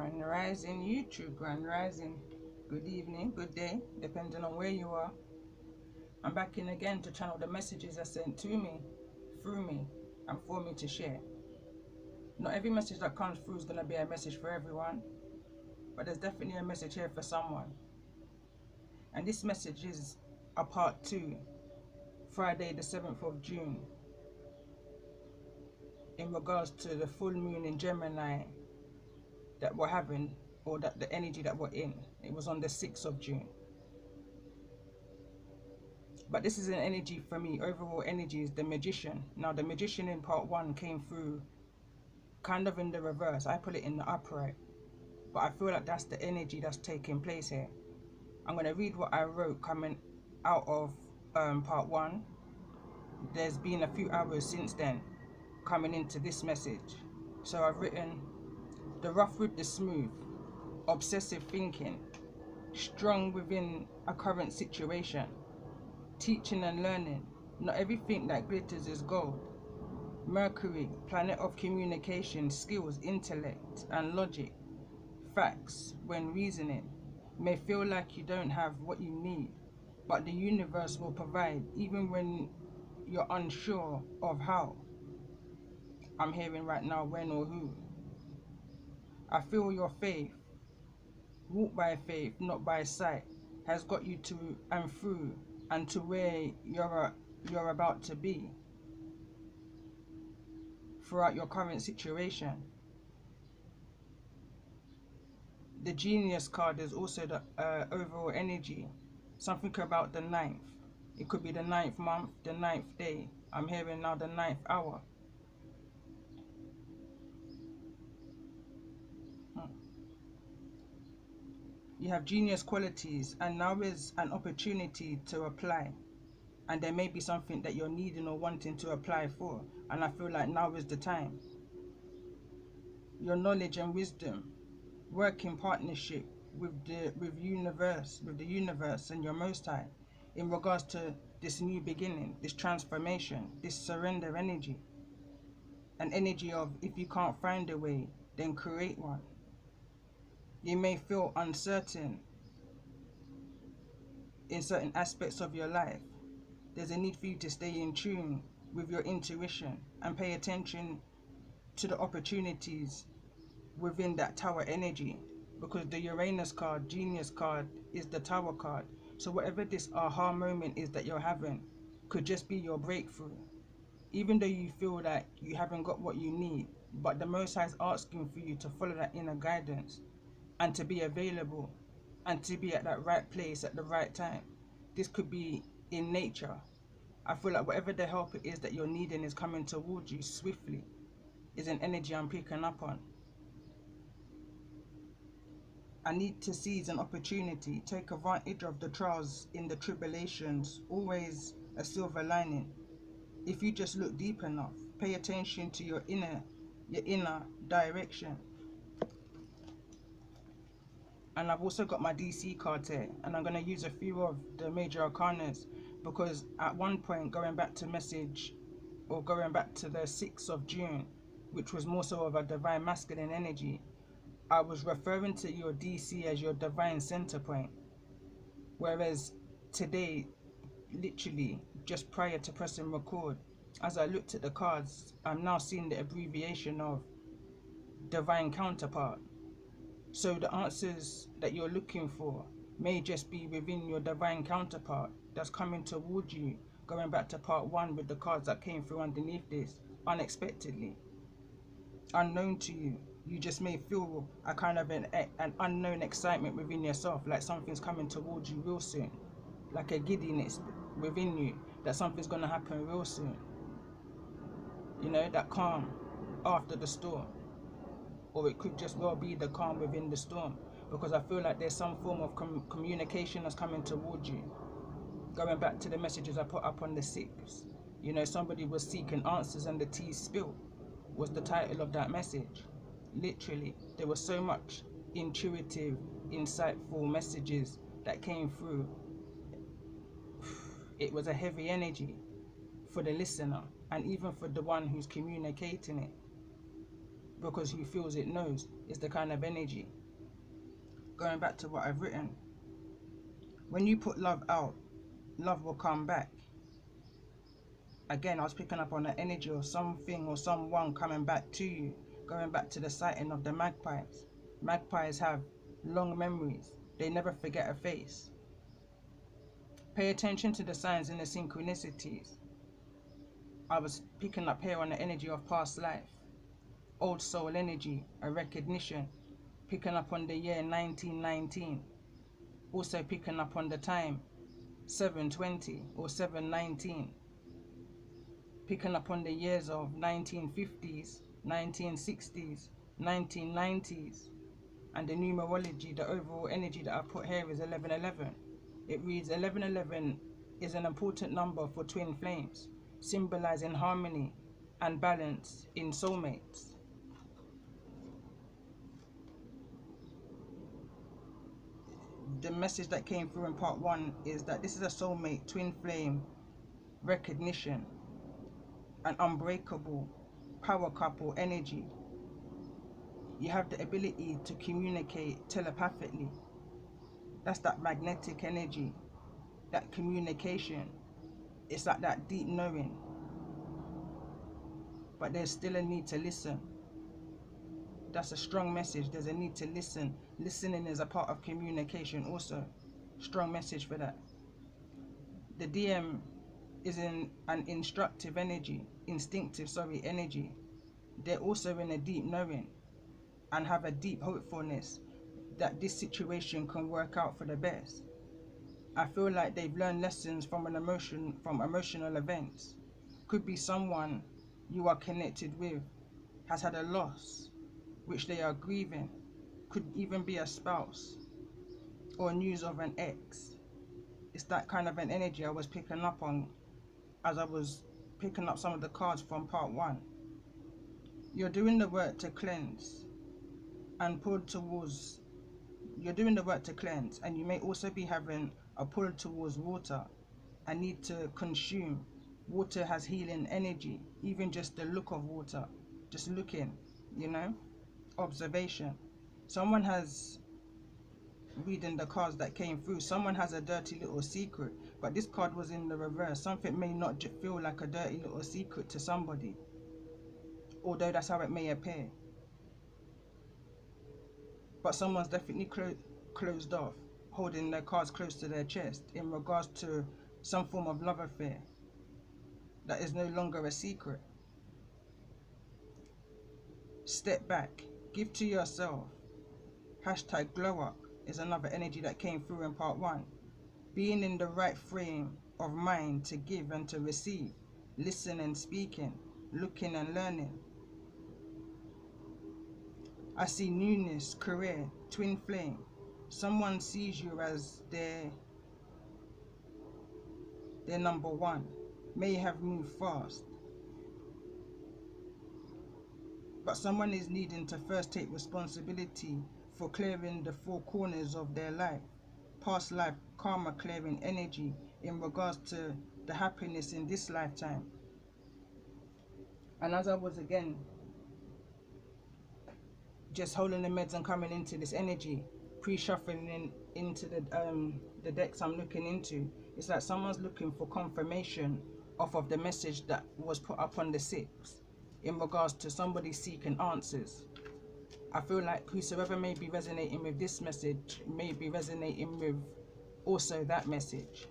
Grand Rising YouTube, Grand Rising. Good evening, good day, depending on where you are. I'm back in again to channel the messages are sent to me, through me, and for me to share. Not every message that comes through is going to be a message for everyone, but there's definitely a message here for someone. And this message is a part 2, Friday the 7th of June, in regards to the full moon in Gemini that we're having, or that the energy that we're in. It was on the 6th of June. But this is an energy for me. Overall energy is the Magician. Now the Magician in part 1 came through kind of in the reverse. I put it in the upright, but I feel like that's the energy that's taking place here. I'm going to read what I wrote coming out of part 1. There's been a few hours since then coming into this message. So I've written: the rough with the smooth, obsessive thinking, strong within a current situation, teaching and learning. Not everything that glitters is gold. Mercury, planet of communication, skills, intellect and logic. Facts when reasoning. May feel like you don't have what you need, but the universe will provide even when you're unsure of how. I'm hearing right now when or who. I feel your faith, walk by faith, not by sight, has got you to and through and to where you're about to be throughout your current situation. The Genius card is also the overall energy, something about the 9th. It could be the 9th month, the 9th day. I'm hearing now the 9th hour. You have genius qualities, and now is an opportunity to apply. And there may be something that you're needing or wanting to apply for, and I feel like now is the time. Your knowledge and wisdom work in partnership with the universe and your Most High in regards to this new beginning, this transformation, this surrender energy. An energy of, if you can't find a way, then create one. You may feel uncertain in certain aspects of your life. There's a need for you to stay in tune with your intuition and pay attention to the opportunities within that Tower energy, because the Uranus card, Genius card, is the Tower card. So whatever this aha moment is that you're having could just be your breakthrough. Even though you feel that you haven't got what you need, but the Most High is asking for you to follow that inner guidance and to be available and to be at that right place at the right time. This could be in nature. I feel like whatever the help it is that you're needing is coming towards you swiftly, is an energy I'm picking up on. I need to seize an opportunity, take advantage of the trials in the tribulations, always a silver lining. If you just look deep enough, pay attention to your inner direction. And I've also got my DC cards here, and I'm going to use a few of the major arcanas, because at one point, going back to the 6th of June, which was more so of a divine masculine energy, I was referring to your DC as your divine center point. Whereas today, literally just prior to pressing record, as I looked at the cards, I'm now seeing the abbreviation of divine counterpart. So the answers that you're looking for may just be within your divine counterpart that's coming towards you, going back to part 1 with the cards that came through underneath this, unexpectedly, unknown to you. You just may feel a kind of an unknown excitement within yourself, like something's coming towards you real soon, like a giddiness within you that something's going to happen real soon. You know, that calm after the storm. Or it could just well be the calm within the storm, because I feel like there's some form of communication that's coming towards you. Going back to the messages I put up on the 6th, you know, somebody was seeking answers and the tea spilled was the title of that message. Literally, there was so much intuitive, insightful messages that came through. It was a heavy energy for the listener and even for the one who's communicating it. because who feels it knows is the kind of energy. Going back to what I've written, when you put love out, love will come back. Again, I was picking up on the energy of something or someone coming back to you, going back to the sighting of the magpies. Magpies have long memories. They never forget a face. Pay attention to the signs and the synchronicities. I was picking up here on the energy of past life, old soul energy, a recognition, picking up on the year 1919, also picking up on the time 720 or 719, picking up on the years of 1950s, 1960s, 1990s, and the numerology, the overall energy that I put here is 1111. It reads 1111 is an important number for twin flames, symbolizing harmony and balance in soulmates. The message that came through in part 1 is that this is a soulmate twin flame recognition, an unbreakable power couple energy. You have the ability to communicate telepathically. That's that magnetic energy, that communication. It's like that deep knowing. But there's still a need to listen. That's a strong message. There's a need to listen. Listening is a part of communication also. Strong message for that. The DM is in an instinctive energy. They're also in a deep knowing and have a deep hopefulness that this situation can work out for the best. I feel like they've learned lessons from emotional events. Could be someone you are connected with has had a loss which they are grieving. Could even be a spouse or news of an ex. It's that kind of an energy I was picking up on as I was picking up some of the cards from part 1. You're doing the work to cleanse and pull towards. You're doing the work to cleanse, and you may also be having a pull towards water, a need to consume. Water has healing energy, even just the look of water, just looking, observation. Someone has, reading the cards that came through, someone has a dirty little secret, but this card was in the reverse. Something may not feel like a dirty little secret to somebody, although that's how it may appear. But someone's definitely closed off, holding their cards close to their chest in regards to some form of love affair that is no longer a secret. Step back, give to yourself. Hashtag glow up is another energy that came through in part 1. Being in the right frame of mind to give and to receive, listen and speaking, looking and learning. I see newness, career, twin flame. Someone sees you as their number one. May have moved fast. But someone is needing to first take responsibility for clearing the 4 corners of their life. Past life, karma clearing energy in regards to the happiness in this lifetime. And as I was again just holding the meds and coming into this energy, pre-shuffling into the decks I'm looking into, it's like someone's looking for confirmation off of the message that was put up on the 6 in regards to somebody seeking answers. I feel like whosoever may be resonating with this message may be resonating with also that message.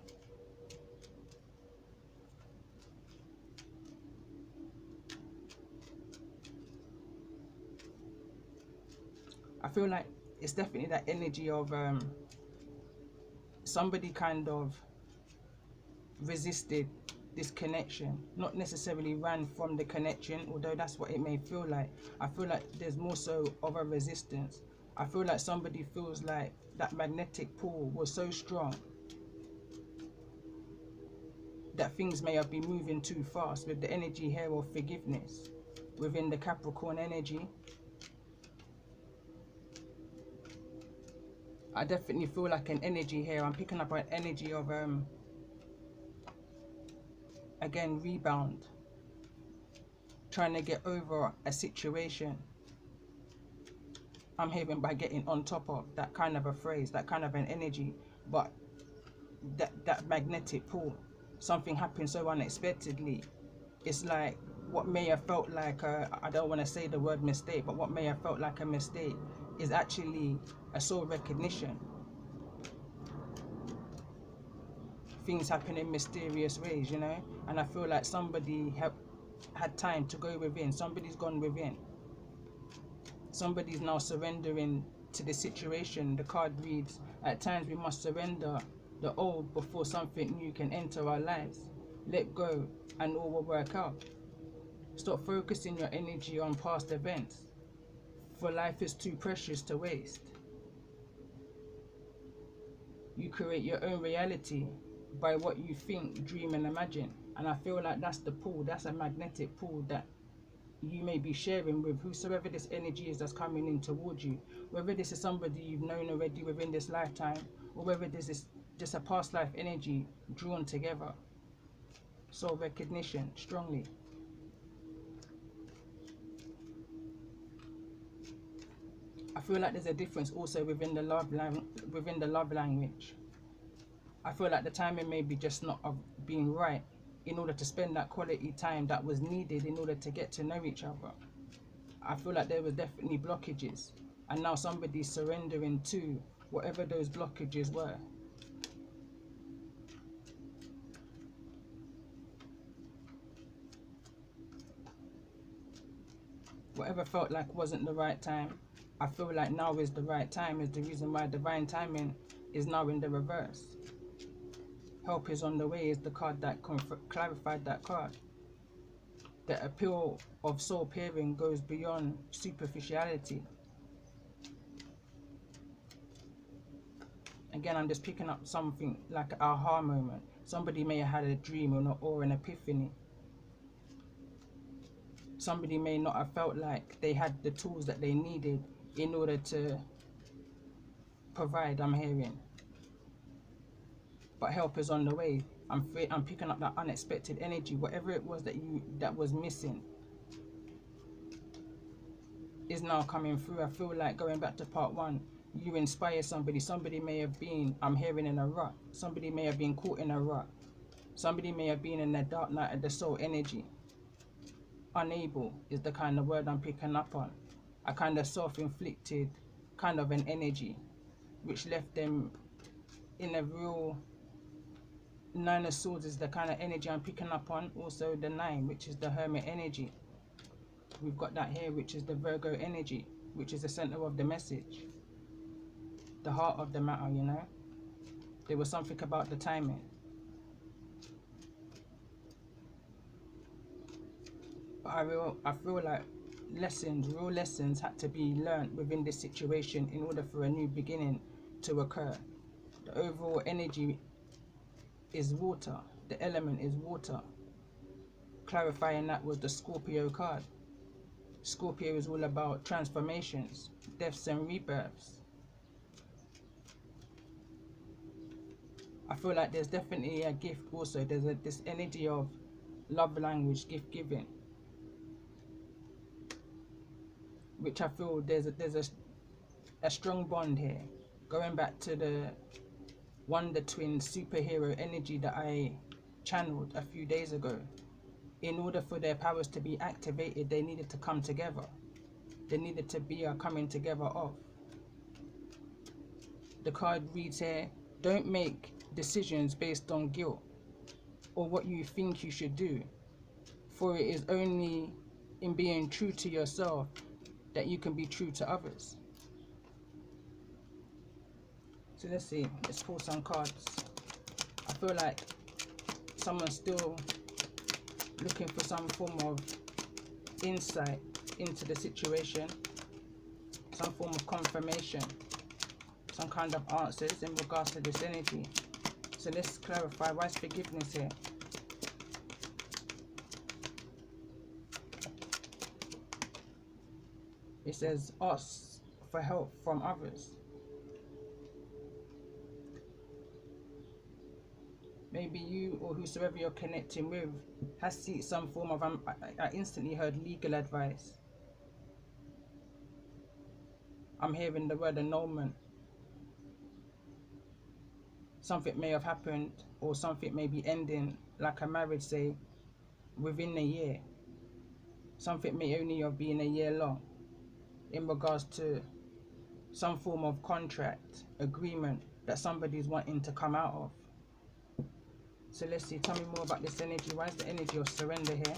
I feel like it's definitely that energy of somebody kind of resisted this connection, not necessarily ran from the connection, although that's what it may feel like. I feel like there's more so of a resistance. I feel like somebody feels like that magnetic pull was so strong that things may have been moving too fast with the energy here of forgiveness within the Capricorn energy. I definitely feel like an energy here. I'm picking up an energy of again, rebound, trying to get over a situation, I'm hearing by getting on top of that kind of a phrase, that kind of an energy, but that magnetic pull, something happened so unexpectedly. It's like what may have felt like I don't want to say the word mistake, but what may have felt like a mistake is actually a soul recognition. Things happen in mysterious ways, you know, and I feel like somebody had time to go within. Somebody's gone within. Somebody's now surrendering to the situation. The card reads, at times we must surrender the old before something new can enter our lives. Let go and all will work out. Stop focusing your energy on past events, for life is too precious to waste. You create your own reality by what you think, dream and imagine. And I feel like that's the pull, that's a magnetic pull that you may be sharing with whosoever this energy is that's coming in towards you. Whether this is somebody you've known already within this lifetime, or whether this is just a past life energy drawn together. Soul recognition, strongly. I feel like there's a difference also within the love language. I feel like the timing may be just not of being right in order to spend that quality time that was needed in order to get to know each other. I feel like there was definitely blockages, and now somebody's surrendering to whatever those blockages were. Whatever felt like wasn't the right time, I feel like now is the right time, is the reason why divine timing is now in the reverse. Help is on the way is the card that clarified that card. The appeal of soul pairing goes beyond superficiality. Again, I'm just picking up something like an aha moment. Somebody may have had a dream or an epiphany. Somebody may not have felt like they had the tools that they needed in order to provide, I'm hearing. But help is on the way. I'm picking up that unexpected energy. Whatever it was that was missing is now coming through. I feel like, going back to part one, you inspire somebody. Somebody may have been, I'm hearing, in a rut. Somebody may have been caught in a rut. Somebody may have been in the dark night of the soul energy. Unable is the kind of word I'm picking up on. A kind of self-inflicted kind of an energy, which left them in a real... Nine of Swords is the kind of energy I'm picking up on. Also the 9, which is the Hermit energy. We've got that here, which is the Virgo energy, which is the center of the message, the heart of the matter, you know. There was something about the timing. But I feel like real lessons had to be learnt within this situation in order for a new beginning to occur. The overall energy is water. The element is water. Clarifying that was the Scorpio card. Scorpio is all about transformations, deaths and rebirths. I feel like there's definitely a gift also. There's this energy of love language, gift giving, which I feel there's a strong bond here. Going back to the Wonder Twin superhero energy that I channeled a few days ago. In order for their powers to be activated, they needed to come together. There needed to be a coming together of. The card reads here, don't make decisions based on guilt or what you think you should do, for it is only in being true to yourself that you can be true to others. So let's see, let's pull some cards. I feel like someone's still looking for some form of insight into the situation, some form of confirmation, some kind of answers in regards to this energy. So let's clarify, why is forgiveness here? It says ask for help from others. Maybe you or whosoever you're connecting with has seen some form of, I instantly heard legal advice. I'm hearing the word annulment. Something may have happened, or something may be ending, like a marriage, say, within a year. Something may only have been a year long in regards to some form of contract, agreement that somebody's wanting to come out of. So let's see, tell me more about this energy. Why is the energy of surrender here?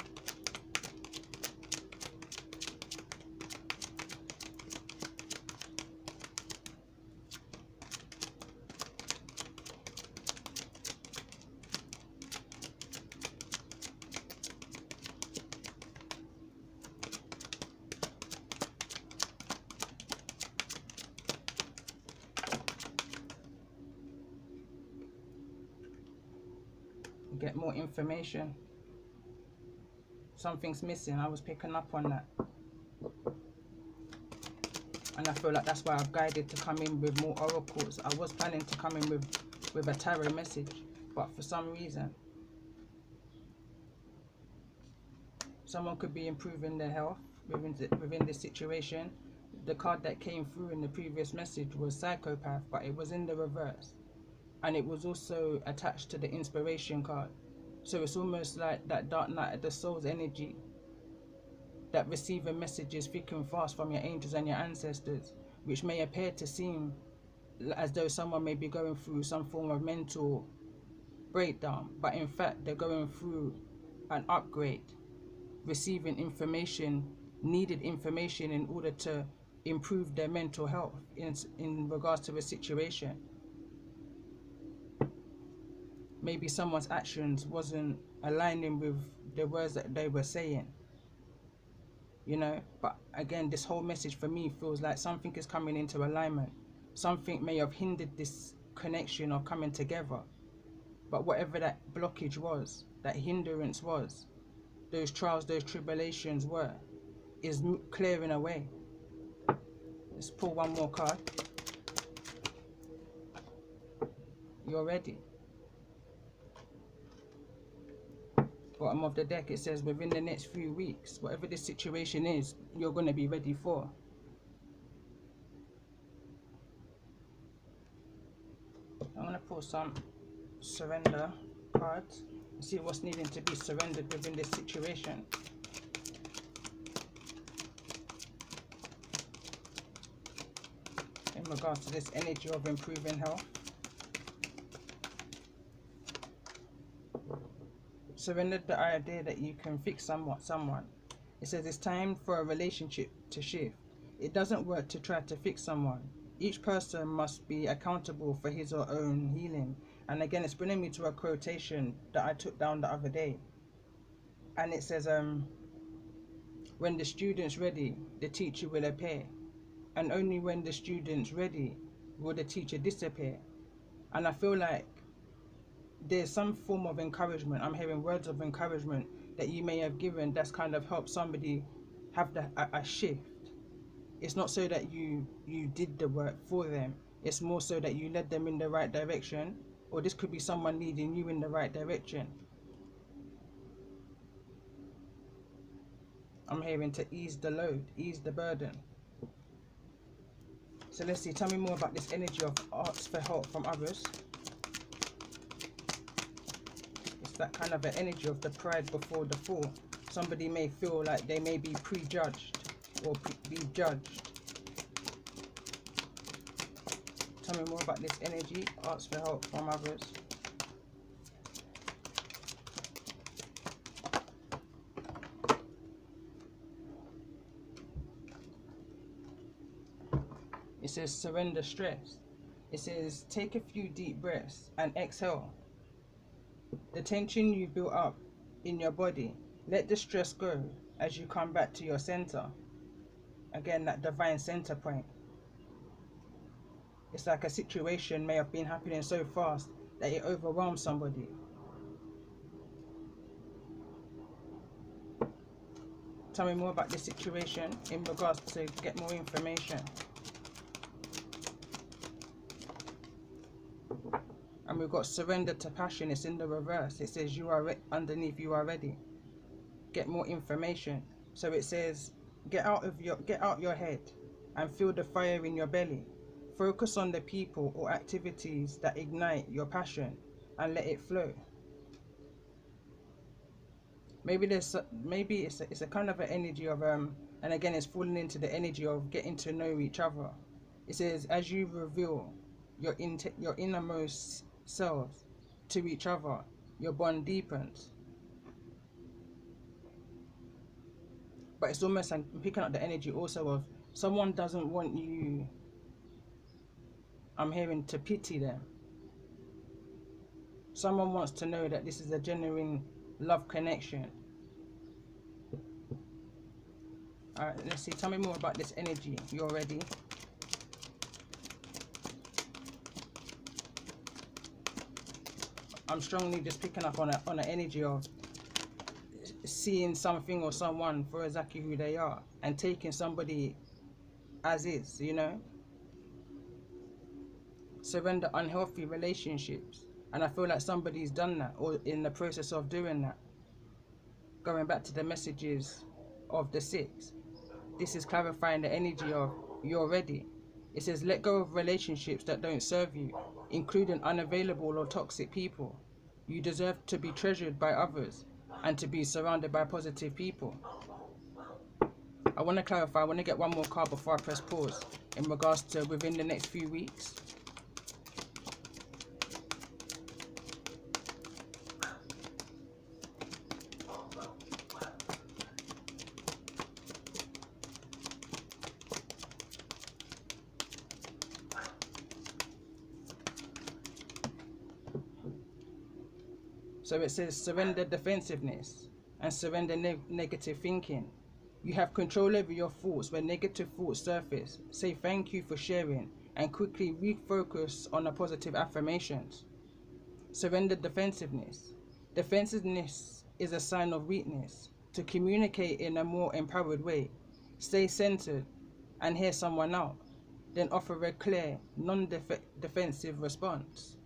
Get more information. Something's missing. I was picking up on that. And I feel like that's why I've guided to come in with more oracles. I was planning to come in with a tarot message, but for some reason, someone could be improving their health within this situation. The card that came through in the previous message was psychopath, but it was in the reverse. And it was also attached to the inspiration card. So it's almost like that dark night of the soul's energy, that receiving messages thick and fast from your angels and your ancestors, which may appear to seem as though someone may be going through some form of mental breakdown, but in fact they're going through an upgrade, receiving information, needed information in order to improve their mental health in regards to a situation. Maybe someone's actions wasn't aligning with the words that they were saying, you know. But again, this whole message for me feels like something is coming into alignment. Something may have hindered this connection of coming together, but whatever that blockage was, that hindrance was, those trials, those tribulations were, is clearing away. Let's pull one more card. You're ready. Bottom of the deck, it says within the next few weeks, whatever this situation is, you're going to be ready for. I'm going to pull some surrender cards and see what's needing to be surrendered within this situation. In regards to this energy of improving health. Surrender the idea that you can fix someone. It says it's time for a relationship to shift. It doesn't work to try to fix someone. Each person must be accountable for his or her own healing. And again, it's bringing me to a quotation that I took down the other day. And it says, when the student's ready, the teacher will appear. And only when the student's ready will the teacher disappear. And I feel like there's some form of encouragement. I'm hearing words of encouragement that you may have given that's kind of helped somebody have a shift. It's not so that you did the work for them. It's more so that you led them in the right direction, or this could be someone leading you in the right direction. I'm hearing to ease the load, ease the burden. So let's see, tell me more about this energy of asks for help from others. That kind of an energy of the pride before the fall. Somebody may feel like they may be prejudged or be judged. Tell me more about this energy. Ask for help from others. It says surrender stress. It says take a few deep breaths and exhale. The tension you built up in your body, let the stress go as you come back to your center. Again, that divine center point. It's like a situation may have been happening so fast that it overwhelms somebody. Tell me more about this situation in regards to get more information. And we've got surrender to passion. It's in the reverse. It says you are underneath, you are ready. Get more information. So it says get out your head and feel the fire in your belly. Focus on the people or activities that ignite your passion and let it flow. Maybe it's a kind of an energy of and again it's falling into the energy of getting to know each other. It says as you reveal your innermost selves to each other, your bond deepens. But it's almost like I'm picking up the energy also of someone doesn't want you, I'm hearing, to pity them. Someone wants to know that this is a genuine love connection. Alright, let's see. Tell me more about this energy. You're ready. I'm strongly just picking up on an energy of seeing something or someone for exactly who they are and taking somebody as is, you know. Surrender unhealthy relationships. And I feel like somebody's done that or in the process of doing that. Going back to the messages of the 6. This is clarifying the energy of you're ready. It says let go of relationships that don't serve you, including unavailable or toxic people. You deserve to be treasured by others and to be surrounded by positive people. I want to clarify, I want to get one more card before I press pause in regards to within the next few weeks. So it says surrender defensiveness and surrender negative thinking. You have control over your thoughts when negative thoughts surface. Say thank you for sharing and quickly refocus on the positive affirmations. Surrender defensiveness. Defensiveness is a sign of weakness. To communicate in a more empowered way, stay centered and hear someone out. Then offer a clear, non-defensive response.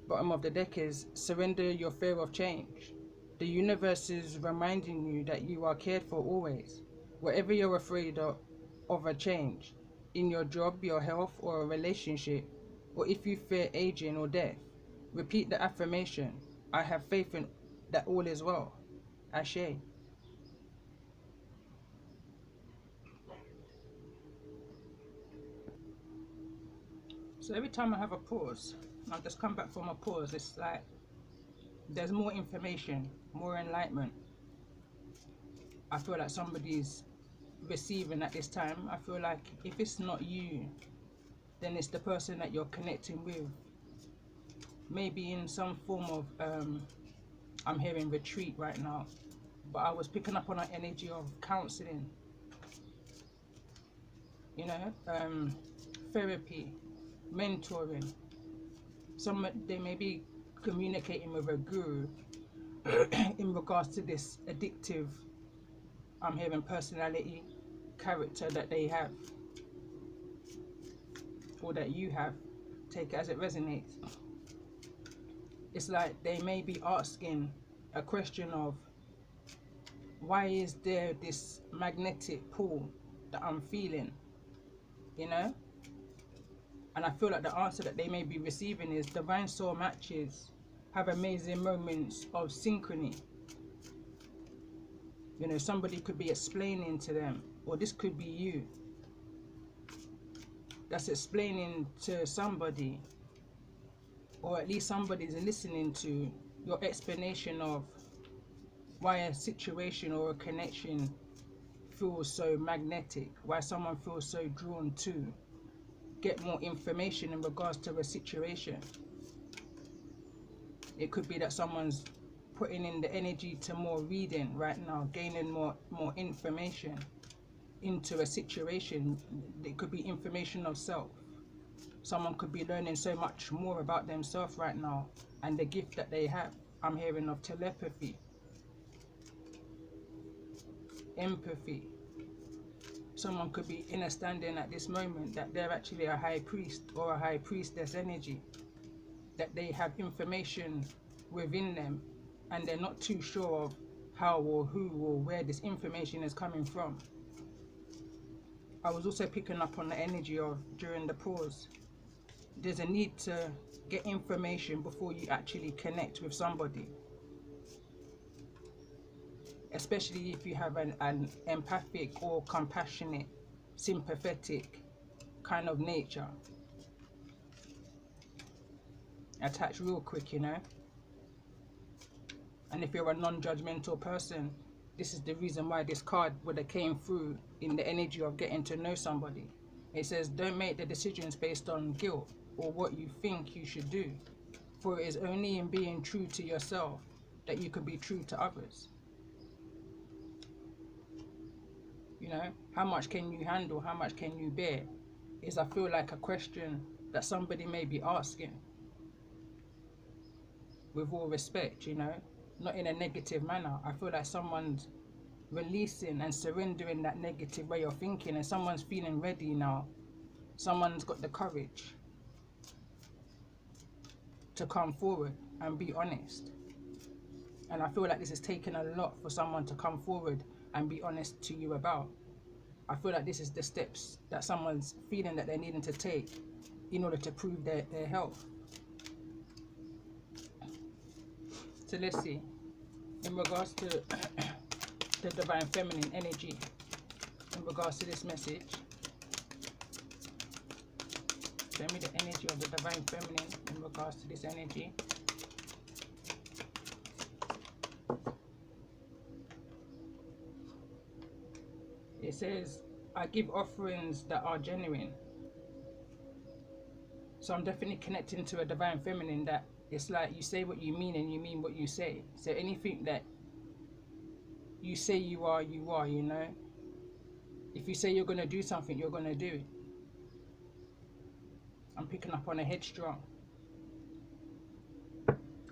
Bottom of the deck is surrender your fear of change. The universe is reminding you that you are cared for always. Whatever you're afraid of a change, in your job, your health, or a relationship, or if you fear aging or death, repeat the affirmation, I have faith in that all is well. Ashe. So every time I have a pause, I'll just come back from a pause, it's like there's more information, more enlightenment. I feel like somebody's receiving at this time. I feel like if it's not you, then it's the person that you're connecting with. Maybe in some form of, I'm hearing retreat right now, but I was picking up on an energy of counseling, you know, therapy, mentoring. They may be communicating with a guru in regards to this addictive, I'm hearing, personality, character that they have or that you have. Take it as it resonates. It's like they may be asking a question of why is there this magnetic pull that I'm feeling, you know? And I feel like the answer that they may be receiving is divine soul matches have amazing moments of synchrony. You know, somebody could be explaining to them, or this could be you that's explaining to somebody, or at least somebody's listening to your explanation of why a situation or a connection feels so magnetic, why someone feels so drawn to get more information in regards to a situation. It could be that someone's putting in the energy to more reading right now, gaining more information into a situation. It could be information of self. Someone could be learning so much more about themselves right now and the gift that they have. I'm hearing of telepathy, empathy. Someone could be understanding at this moment that they're actually a high priest or a high priestess energy, that they have information within them and they're not too sure of how or who or where this information is coming from. I was also picking up on the energy of, during the pause, there's a need to get information before you actually connect with somebody, especially if you have an empathic or compassionate, sympathetic kind of nature. Attach real quick, you know. And if you're a non-judgmental person, this is the reason why this card would have came through in the energy of getting to know somebody. It says, don't make the decisions based on guilt or what you think you should do, for it is only in being true to yourself that you can be true to others. You know, how much can you handle, how much can you bear, is, I feel like, a question that somebody may be asking, with all respect, you know, not in a negative manner. I feel like someone's releasing and surrendering that negative way of thinking, and someone's feeling ready now. Someone's got the courage to come forward and be honest. And I feel like this is taking a lot for someone to come forward and be honest to you about. I feel like this is the steps that someone's feeling that they're needing to take in order to prove their health. So let's see, in regards to the divine feminine energy, in regards to this message, show me the energy of the divine feminine in regards to this energy. It says, I give offerings that are genuine. So I'm definitely connecting to a divine feminine that it's like you say what you mean and you mean what you say. So anything that you say you are, you know. If you say you're going to do something, you're going to do it. I'm picking up on a headstrong.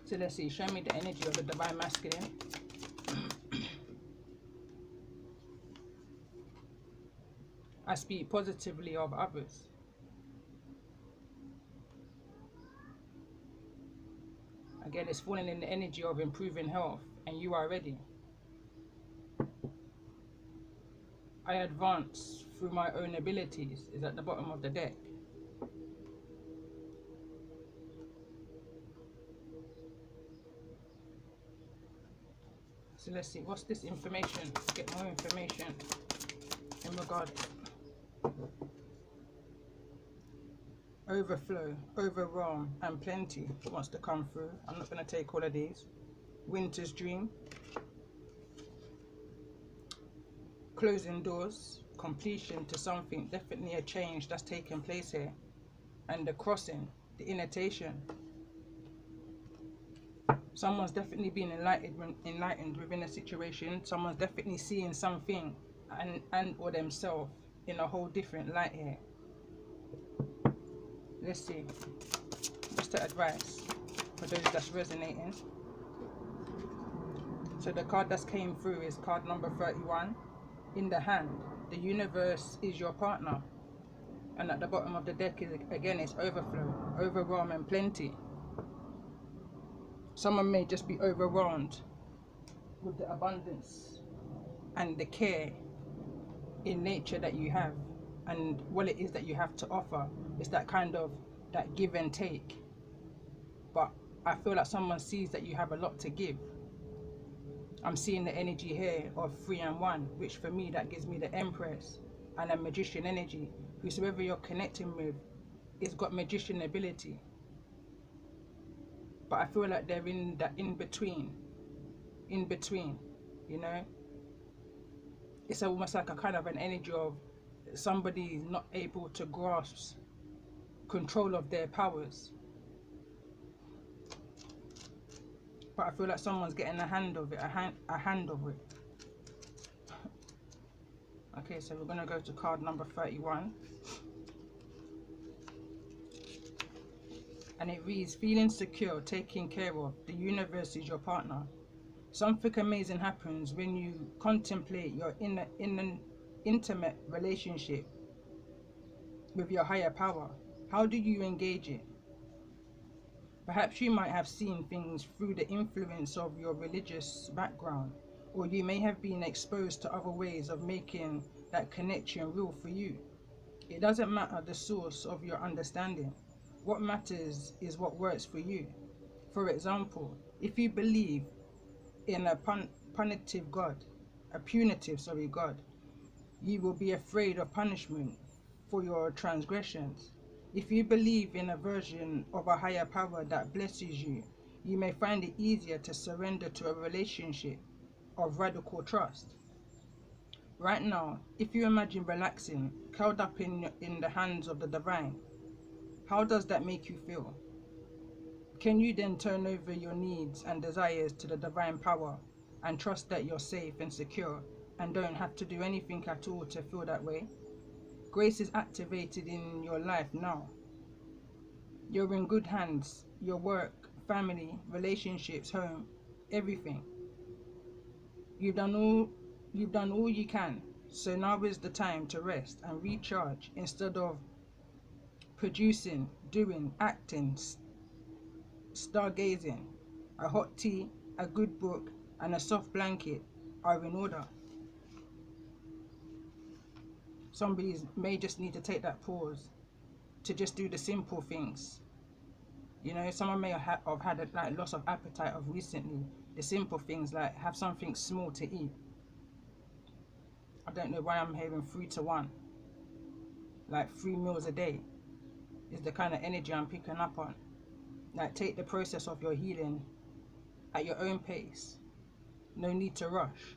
So let's see, show me the energy of the divine masculine. I speak positively of others. Again, it's falling in the energy of improving health, and you are ready. I advance through my own abilities is at the bottom of the deck. So let's see, what's this information? Get more information in regard. Overflow, overwhelm, and plenty wants to come through. I'm not going to take all of these. Winter's dream. Closing doors, completion to something, definitely a change that's taking place here. And the crossing, the invitation. Someone's definitely been enlightened within a situation. Someone's definitely seeing something and or themselves in a whole different light here. Let's see, just the advice for those that's resonating. So the card that's came through is card number 31. In the hand, the universe is your partner. And at the bottom of the deck is, again, it's overflow, overwhelm, and plenty. Someone may just be overwhelmed with the abundance and the care in nature that you have, and what it is that you have to offer. It's that kind of that give and take. But I feel like someone sees that you have a lot to give. I'm seeing the energy here of 3 and 1, which for me, that gives me the Empress and a magician energy. Whosoever you're connecting with has got magician ability. But I feel like they're in that in between, you know. It's almost like a kind of an energy of somebody not able to grasp control of their powers. But I feel like someone's getting a hand of it, a hand of it. Okay, so we're going to go to card number 31. And it reads, feeling secure, taken care of, the universe is your partner. Something amazing happens when you contemplate your in an intimate relationship with your higher power. How do you engage it? Perhaps you might have seen things through the influence of your religious background, or you may have been exposed to other ways of making that connection real for you. It doesn't matter the source of your understanding. What matters is what works for you. For example, if you believe in a punitive God, you will be afraid of punishment for your transgressions. If you believe in a version of a higher power that blesses you, you may find it easier to surrender to a relationship of radical trust. Right now, if you imagine relaxing, curled up in the hands of the divine, how does that make you feel? Can you then turn over your needs and desires to the divine power and trust that you're safe and secure and don't have to do anything at all to feel that way? Grace is activated in your life now. You're in good hands. Your work, family, relationships, home, everything. You've done all you can. So now is the time to rest and recharge instead of producing, doing, acting, stargazing. A hot tea, a good book, and a soft blanket are in order. Somebody may just need to take that pause to just do the simple things. You know, someone may have had a loss of appetite of recently. The simple things like have something small to eat. I don't know why I'm hearing 3 to 1. Like 3 meals a day is the kind of energy I'm picking up on. Like take the process of your healing at your own pace. No need to rush.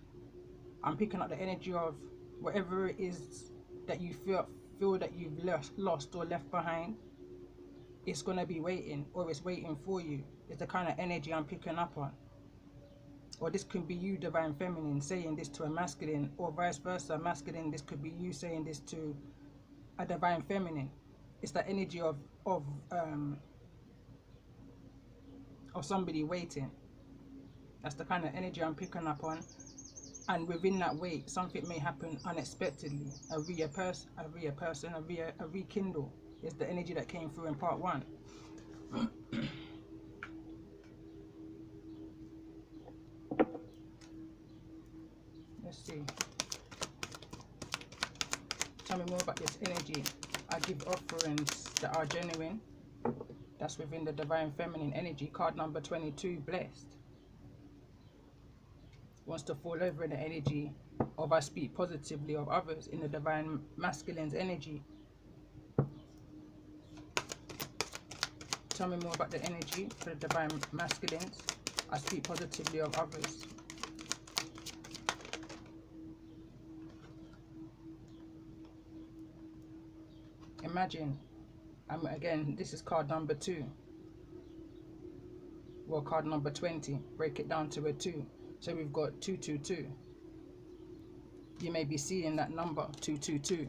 I'm picking up the energy of whatever it is that you feel that you've lost or left behind. It's going to be waiting, or it's waiting for you. It's the kind of energy I'm picking up on. Or this could be you, divine feminine, saying this to a masculine, or vice versa, masculine, this could be you saying this to a divine feminine. It's that energy of somebody waiting. That's the kind of energy I'm picking up on. And within that wait, something may happen unexpectedly. A rekindle is the energy that came through in part 1. Let's see. Tell me more about this energy. I give offerings that are genuine. That's within the divine feminine energy. Card number 22, blessed. Wants to fall over in the energy of I speak positively of others in the divine masculine's energy. Tell me more about the energy for the divine masculines. I speak positively of others. Imagine, again, this is card number 2. Well, card number 20. Break it down to a 2. So we've got 222. You may be seeing that number, 222.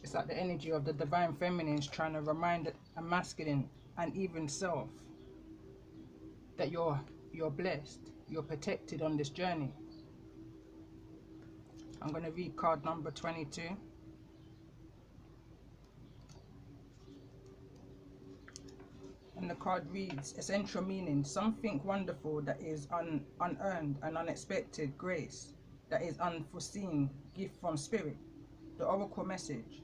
It's like the energy of the divine feminines trying to remind a masculine and even self that you're blessed, you're protected on this journey. I'm going to read card number 22. And the card reads, essential meaning, something wonderful that is unearned and unexpected grace, that is unforeseen, gift from spirit. The oracle message.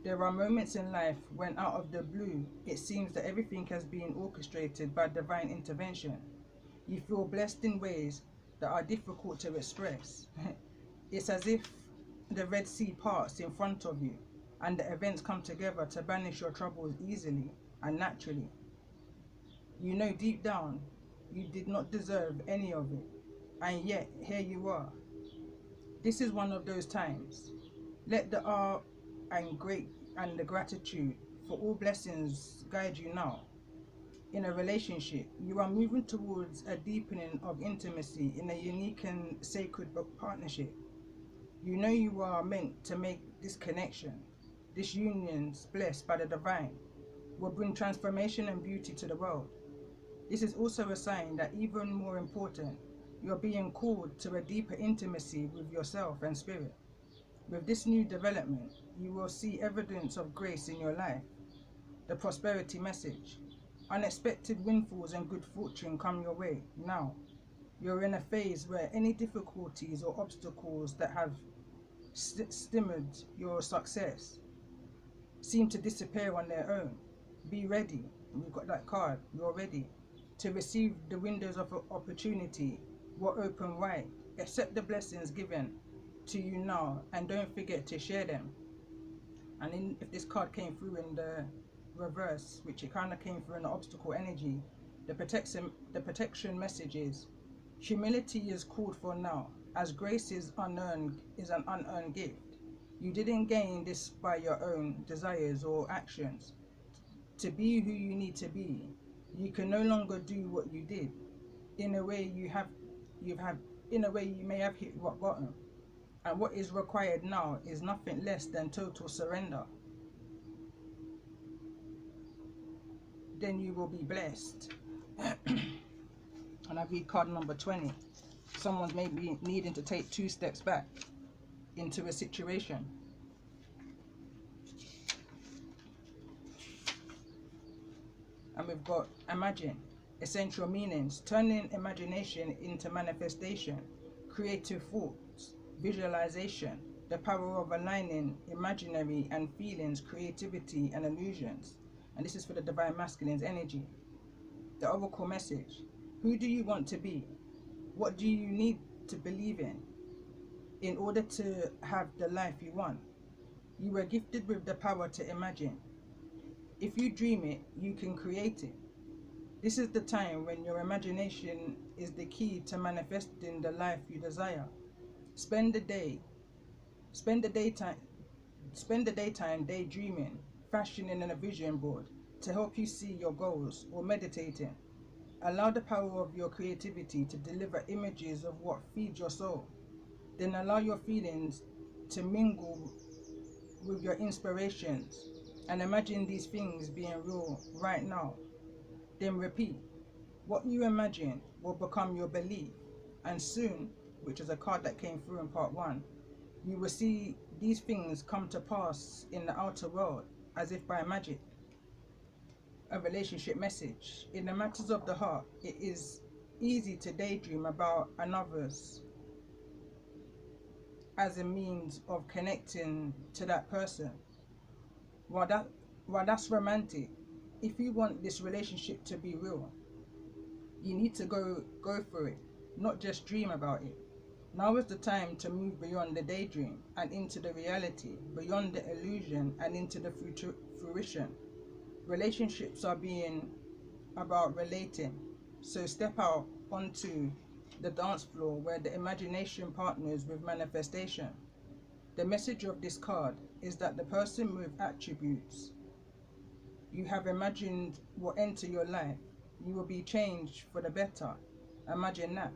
There are moments in life when out of the blue, it seems that everything has been orchestrated by divine intervention. You feel blessed in ways that are difficult to express. It's as if the Red Sea parts in front of you, and the events come together to banish your troubles easily and naturally. You know deep down, you did not deserve any of it, and yet here you are. This is one of those times. Let the awe and the gratitude for all blessings guide you now. In a relationship, you are moving towards a deepening of intimacy in a unique and sacred partnership. You know you are meant to make this connection. This union, blessed by the divine, will bring transformation and beauty to the world. This is also a sign that, even more important, you are being called to a deeper intimacy with yourself and spirit. With this new development, you will see evidence of grace in your life. The prosperity message. Unexpected windfalls and good fortune come your way now. You're in a phase where any difficulties or obstacles that have stimulated your success seem to disappear on their own. Be ready. We've got that card. You're ready to receive the windows of opportunity will open wide. Accept the blessings given to you now and don't forget to share them. And if this card came through in the reverse, which it kind of came through in the obstacle energy, the protection message is humility is called for now, as grace is an unearned gift. You didn't gain this by your own desires or actions. To be who you need to be, you can no longer do what you did. In a way, you may have hit rock bottom, and what is required now is nothing less than total surrender. Then you will be blessed. And I read card number 20. Someone's maybe needing to take 2 steps back into a situation. And we've got imagine, essential meanings, turning imagination into manifestation, creative thoughts, visualization, the power of aligning imaginary and feelings, creativity and illusions. And this is for the divine masculine's energy. The oracle message: who do you want to be? What do you need to believe in order to have the life you want? You were gifted with the power to imagine. If you dream it, you can create it. This is the time when your imagination is the key to manifesting the life you desire. Spend the daytime daydreaming, fashioning a vision board to help you see your goals, or meditating. Allow the power of your creativity to deliver images of what feeds your soul. Then allow your feelings to mingle with your inspirations and imagine these things being real right now. Then repeat. What you imagine will become your belief, and soon, which is a card that came through in part 1, you will see these things come to pass in the outer world as if by magic. A relationship message: in the matters of the heart, it is easy to daydream about another's as a means of connecting to that person. While that's romantic, if you want this relationship to be real, you need to go for it, not just dream about it. Now is the time to move beyond the daydream and into the reality, beyond the illusion and into the fruition. Relationships are being about relating, so step out onto the dance floor where the imagination partners with manifestation. The message of this card is that the person with attributes you have imagined will enter your life. You will be changed for the better. Imagine that.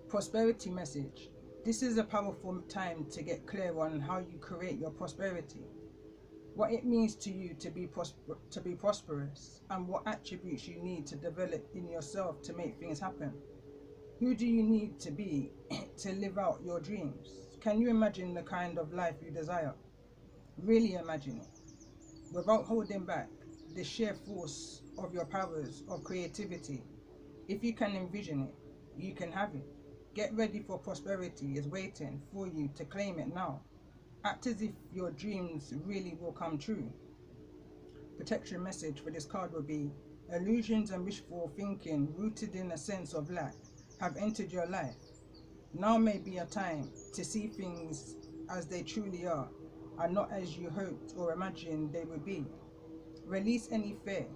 Prosperity message: this is a powerful time to get clear on how you create your prosperity, what it means to you to be prosperous, and what attributes you need to develop in yourself to make things happen. Who do you need to be to live out your dreams? Can you imagine the kind of life you desire? Really imagine it, without holding back the sheer force of your powers of creativity. If you can envision it, you can have it. Get ready, for prosperity is waiting for you to claim it now. Act as if your dreams really will come true. Protection message for this card will be: illusions and wishful thinking rooted in a sense of lack have entered your life. Now may be a time to see things as they truly are, and not as you hoped or imagined they would be. Release any fear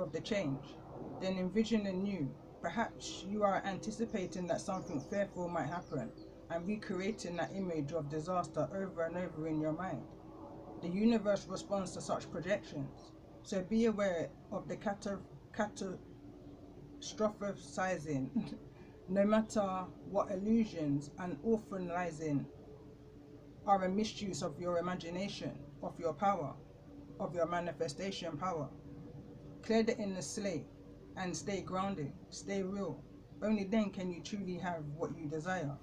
of the change, then envision anew. Perhaps you are anticipating that something fearful might happen and recreating that image of disaster over and over in your mind. The universe responds to such projections, so be aware of the catastrophizing. No matter what, illusions and orphanizing are a misuse of your imagination, of your power, of your manifestation power. Clear the inner slate and stay grounded, stay real. Only then can you truly have what you desire.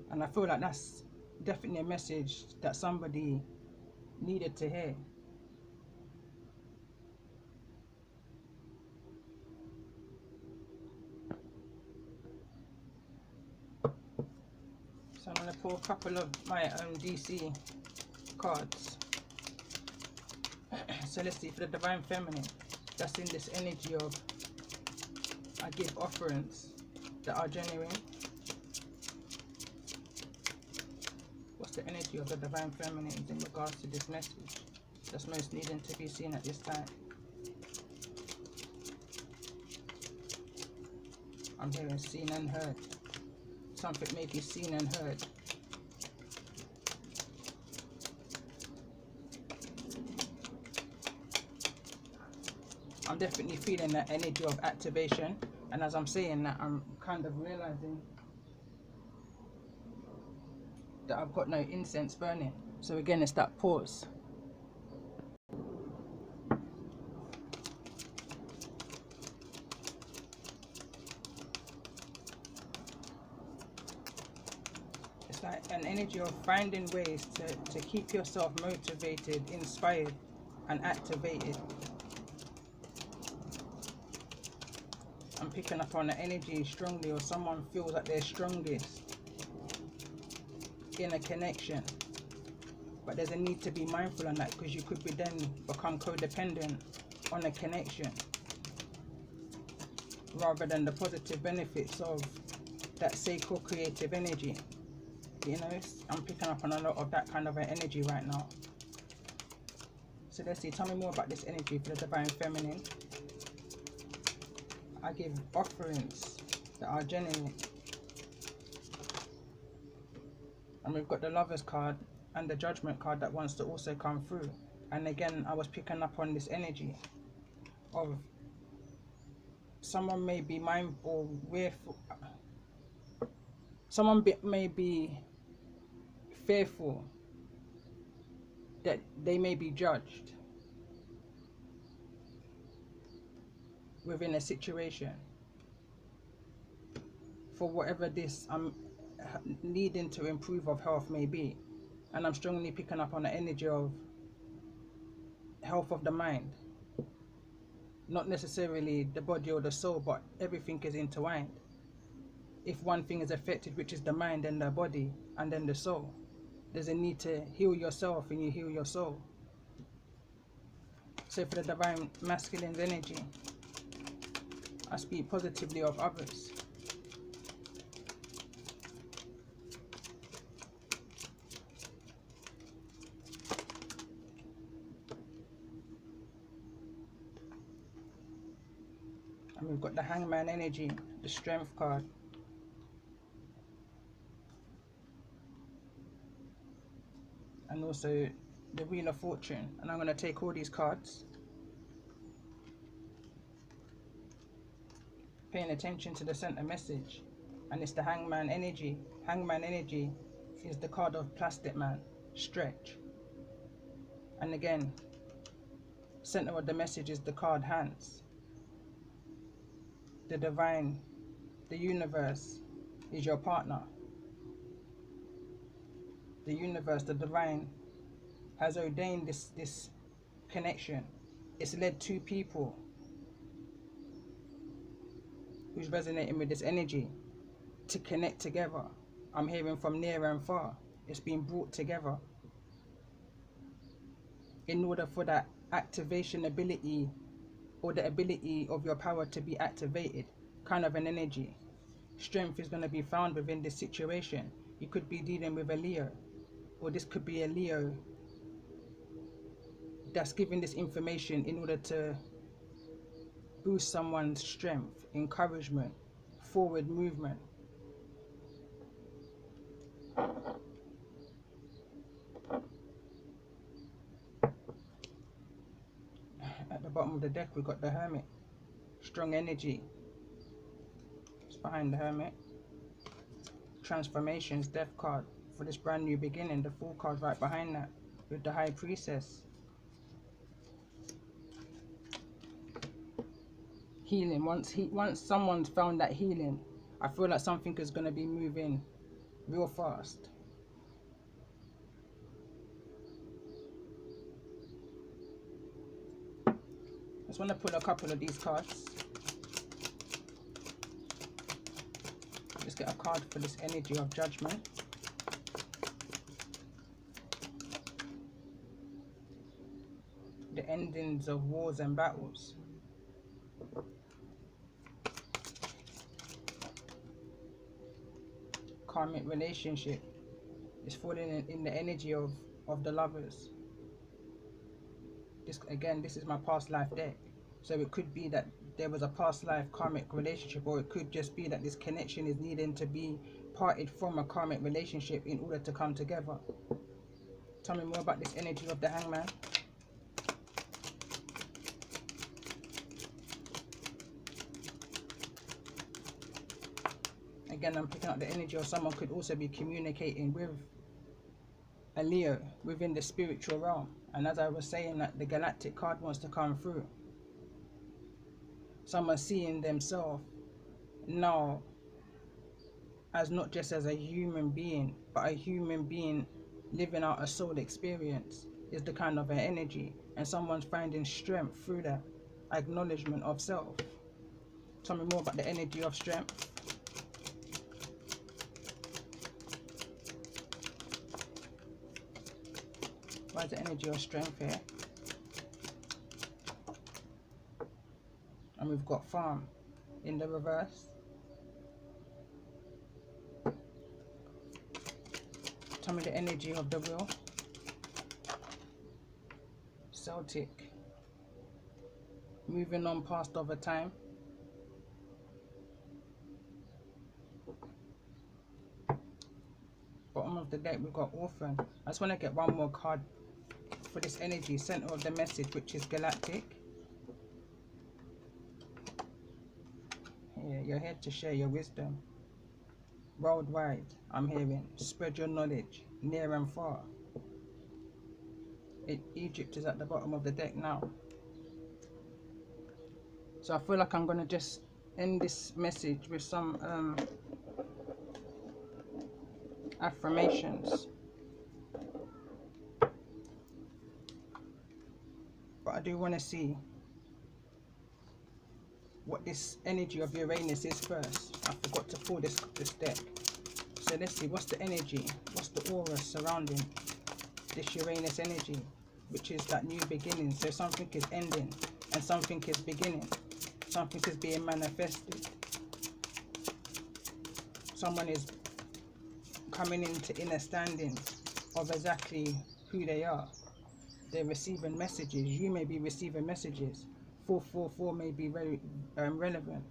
And I feel like that's definitely a message that somebody needed to hear. So I'm going to pull a couple of my DC cards. So let's see, for the Divine Feminine, that's in this energy of I give offerings that are genuine. What's the energy of the Divine Feminine in regards to this message that's most needing to be seen at this time? I'm hearing seen and heard. Something may be seen and heard. I'm definitely feeling that energy of activation, and as I'm saying that, I'm kind of realizing that I've got no incense burning. So again, it's that pause. It's like an energy of finding ways to keep yourself motivated, inspired, and activated. I'm picking up on the energy strongly, or someone feels like they're strongest in a connection, but there's a need to be mindful on that, because you could be then become codependent on a connection rather than the positive benefits of that sacred creative energy. You know, I'm picking up on a lot of that kind of an energy right now. So let's see, tell me more about this energy for the Divine Feminine. I give offerings that are genuine. And we've got the Lovers card and the Judgment card that wants to also come through. And again, I was picking up on this energy of someone may be mindful, someone may be fearful that they may be judged within a situation for whatever this needing to improve of health may be. And I'm strongly picking up on the energy of health of the mind, not necessarily the body or the soul, but everything is intertwined. If one thing is affected, which is the mind and the body and then the soul, there's a need to heal yourself and you heal your soul. So for the Divine Masculine's energy, I speak positively of others. And we've got the Hangman energy, the Strength card. And also the Wheel of Fortune. And I'm going to take all these cards, paying attention to the center message. And it's the Hangman energy. Hangman energy is the card of Plastic Man, stretch. And again, center of the message is the card Hands. The divine, the universe is your partner. The universe, the divine, has ordained this connection. It's led two people who's resonating with this energy to connect together. I'm hearing from near and far. It's been brought together in order for that activation ability, or the ability of your power to be activated, kind of an energy. Strength is going to be found within this situation. You could be dealing with a Leo, or this could be a Leo that's giving this information in order to boost someone's strength, encouragement, forward movement. At the bottom of the deck, we've got the Hermit. Strong energy. It's behind the Hermit. Transformations, Death card for this brand new beginning. The Fool card right behind that with the High Priestess. Healing. Once someone's found that healing, I feel like something is going to be moving real fast. I just want to pull a couple of these cards. Let's get a card for this energy of judgment. The endings of wars and battles. Karmic relationship is falling in the energy of the Lovers. This again, this is my past life deck. So it could be that there was a past life karmic relationship, or it could just be that this connection is needing to be parted from a karmic relationship in order to come together. Tell me more about this energy of the Hangman. Again, I'm picking up the energy of someone could also be communicating with a Leo within the spiritual realm. And as I was saying, that the galactic card wants to come through. Someone seeing themselves now as not just as a human being, but a human being living out a soul experience is the kind of an energy. And someone's finding strength through that acknowledgement of self. Tell me more about the energy of strength. Why is the energy of strength here? And we've got farm in the reverse. Tell me the energy of the wheel. Celtic. Moving on past over time. Bottom of the deck, we've got orphan. I just want to get one more card for this energy, center of the message, which is galactic. Yeah, you're here to share your wisdom. Worldwide, I'm hearing, spread your knowledge, near and far. Egypt is at the bottom of the deck now. So I feel like I'm going to just end this message with some affirmations. But I do want to see what this energy of Uranus is first. I forgot to pull this deck. So let's see, what's the energy? What's the aura surrounding this Uranus energy? Which is that new beginning. So something is ending and something is beginning. Something is being manifested. Someone is coming into inner standing of exactly who they are. They're receiving messages. You may be receiving messages. 444 may be very relevant.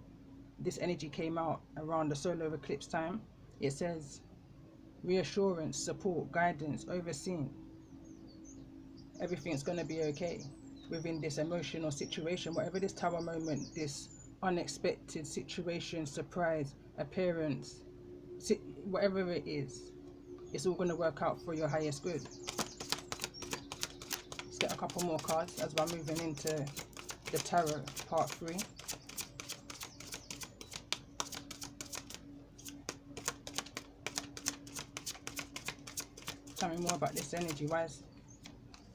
This energy came out around the solar eclipse time. It says reassurance, support, guidance, overseeing. Everything's going to be okay within this emotional situation. Whatever this tower moment, this unexpected situation, surprise, appearance, whatever it is, it's all going to work out for your highest good. Let's get a couple more cards as we're moving into the tarot part 3. Tell me more about this energy. Why is,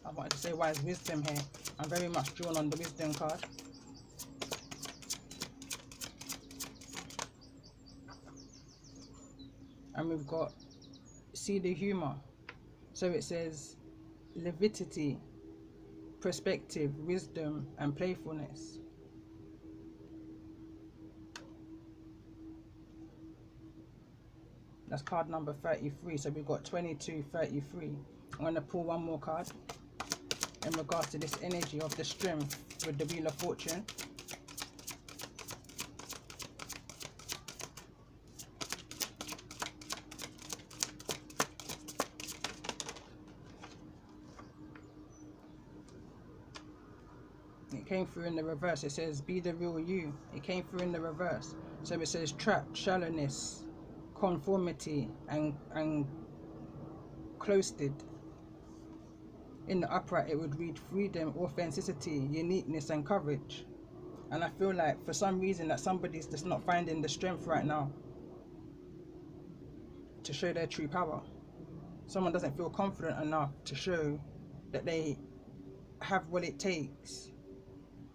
I wanted to say, why is wisdom here? I'm very much drawn on the wisdom card. And we've got see the humor. So it says levity, perspective, wisdom, and playfulness. That's card number 33. So we've got 22, 33. I'm going to pull one more card in regards to this energy of the strength with the Wheel of Fortune. It came through in the reverse. It says be the real you. It came through in the reverse. So it says trapped, shallowness, conformity, and closeted. In the upright it would read freedom, authenticity, uniqueness, and courage. And I feel like for some reason that somebody's just not finding the strength right now to show their true power. Someone doesn't feel confident enough to show that they have what it takes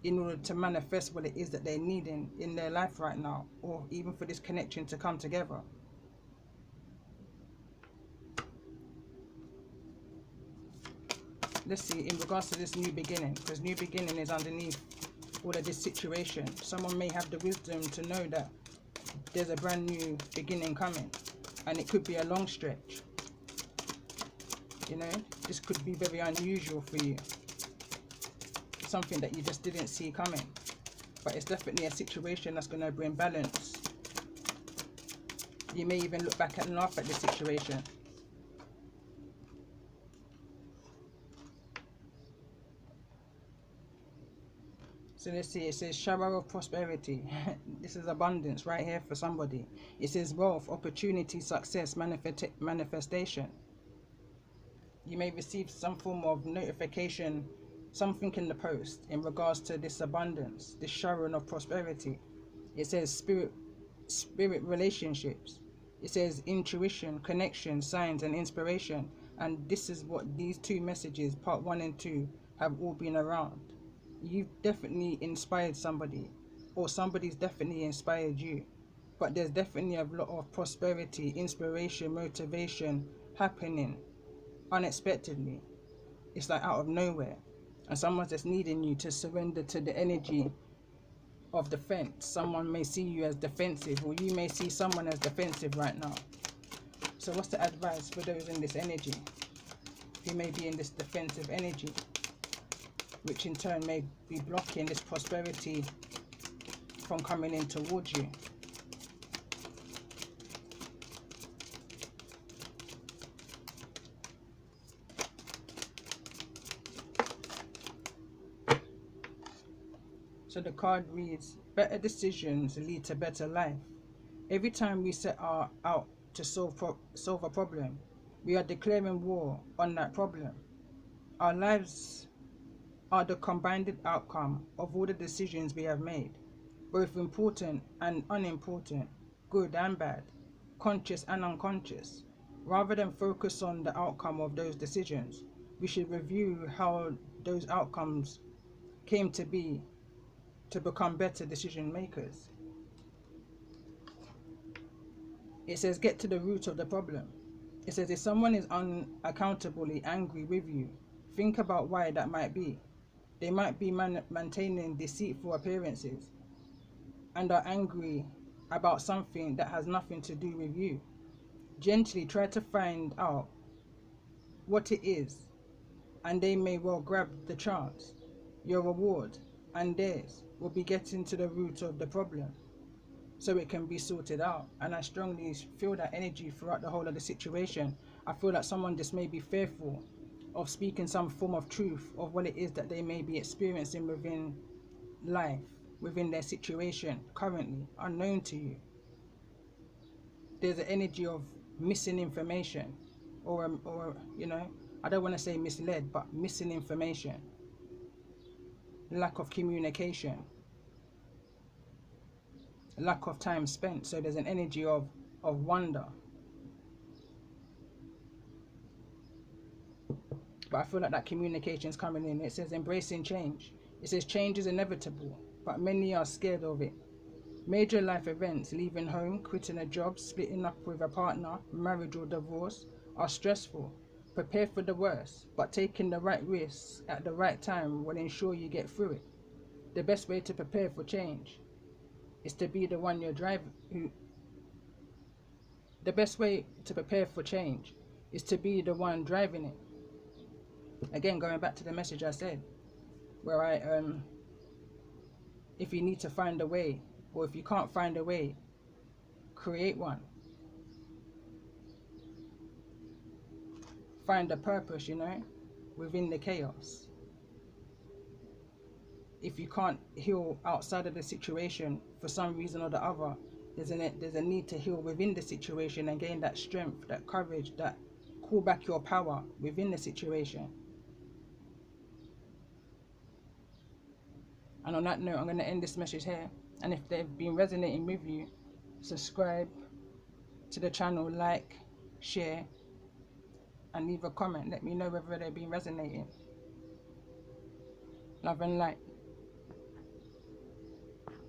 in order to manifest what it is that they're needing in their life right now, or even for this connection to come together. Let's see, in regards to this new beginning, because new beginning is underneath all of this situation. Someone may have the wisdom to know that there's a brand new beginning coming, and it could be a long stretch. You know, this could be very unusual for you. Something that you just didn't see coming. But it's definitely a situation that's going to bring balance. You may even look back and laugh at this situation. So let's see, it says shower of prosperity. This is abundance right here for somebody. It says wealth, opportunity, success, manifestation. You may receive some form of notification, something in the post in regards to this abundance, this showering of prosperity. It says spirit relationships. It says intuition, connection, signs and inspiration. And this is what these two messages, part 1 and 2, have all been around. You've definitely inspired somebody, or somebody's definitely inspired you. But there's definitely a lot of prosperity, inspiration, motivation happening unexpectedly. It's like out of nowhere, and someone's just needing you to surrender to the energy of defense. Someone may see you as defensive, or you may see someone as defensive right now. So what's the advice for those in this energy who may be in this defensive energy, which in turn may be blocking this prosperity from coming in towards you? So the card reads, better decisions lead to better life. Every time we set out to solve a problem, we are declaring war on that problem. Our lives are the combined outcome of all the decisions we have made, both important and unimportant, good and bad, conscious and unconscious. Rather than focus on the outcome of those decisions, we should review how those outcomes came to be to become better decision makers. It says get to the root of the problem. It says if someone is unaccountably angry with you, think about why that might be. They might be maintaining deceitful appearances and are angry about something that has nothing to do with you. Gently try to find out what it is, and they may well grab the chance. Your reward and theirs will be getting to the root of the problem so it can be sorted out. And I strongly feel that energy throughout the whole of the situation. I feel that someone just may be fearful of speaking some form of truth of what it is that they may be experiencing within life, within their situation currently, unknown to you. There's an energy of missing information, or you know, I don't want to say misled, but missing information, lack of communication, lack of time spent. So there's an energy of wonder. But I feel like that communication is coming in. It says embracing change. It says change is inevitable, but many are scared of it. Major life events, leaving home, quitting a job, splitting up with a partner, marriage or divorce, are stressful. Prepare for the worst, but taking the right risks at the right time will ensure you get through it. The best way to prepare for change is to be the one you're driving. The best way to prepare for change is to be the one driving it. Again, going back to the message I said, where if you need to find a way, or if you can't find a way, create one. Find a purpose, you know, within the chaos. If you can't heal outside of the situation for some reason or the other, there's a need to heal within the situation and gain that strength, that courage, that call back your power within the situation. And on that note, I'm going to end this message here. And if they've been resonating with you, subscribe to the channel, like, share, and leave a comment. Let me know whether they've been resonating. Love and light.